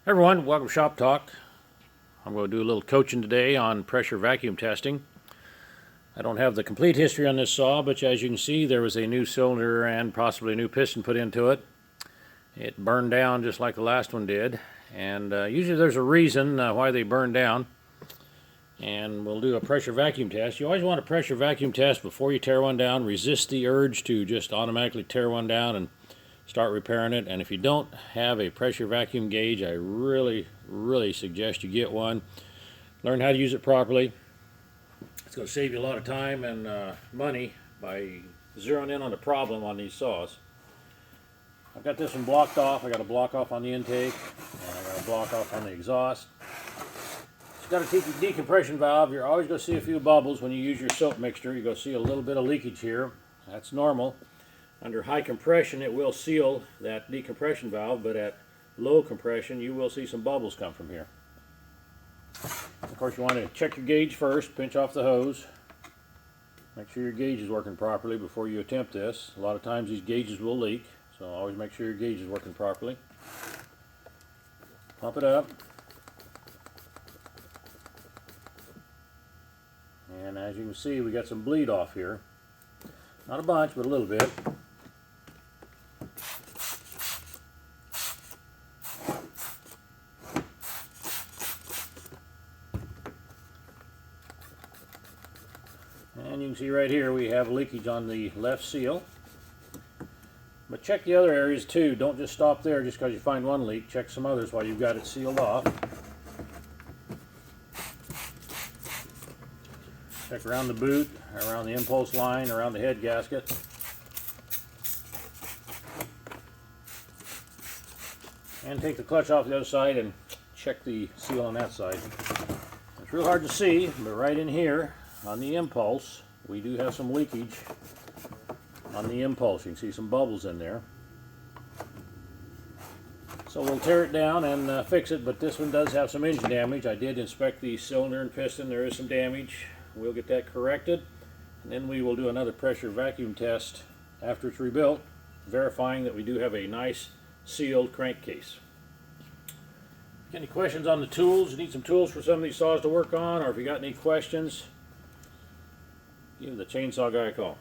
Hey everyone, welcome to Shop Talk. I'm going to do a little coaching today on pressure vacuum testing. I don't have the complete history on this saw, but as you can see, there was a new cylinder and possibly a new piston put into it. It burned down just like the last one did, and usually there's a reason why they burn down. And we'll do a pressure vacuum test. You always want a pressure vacuum test before you tear one down. Resist the urge to just automatically tear one down and start repairing it. And if you don't have a pressure vacuum gauge, I really suggest you get one. Learn how to use it properly. It's going to save you a lot of time and money by zeroing in on the problem on these saws. I've got this one blocked off. I got a block off on the intake, and I got a block off on the exhaust. It's got a decompression valve. You're always going to see a few bubbles when you use your soap mixture. You're going to see a little bit of leakage here. That's normal. Under high compression, it will seal that decompression valve, but at low compression, you will see some bubbles come from here. Of course, you want to check your gauge first, pinch off the hose. Make sure your gauge is working properly before you attempt this. A lot of times these gauges will leak, so always make sure your gauge is working properly. Pump it up. And as you can see, we got some bleed off here. Not a bunch, but a little bit. And you can see right here we have leakage on the left seal. But check the other areas too. Don't just stop there just because you find one leak. Check some others while you've got it sealed off. Check around the boot, around the impulse line, around the head gasket. And take the clutch off the other side and check the seal on that side. It's real hard to see, but right in here on the impulse, we do have some leakage on the impulse. You can see some bubbles in there. So we'll tear it down and fix it, but this one does have some engine damage. I did inspect the cylinder and piston. There is some damage. We'll get that corrected, and then we will do another pressure vacuum test after it's rebuilt, verifying that we do have a nice sealed crankcase. Any questions on the tools? You need some tools for some of these saws to work on, or if you got any questions, give the Chainsaw Guy a call.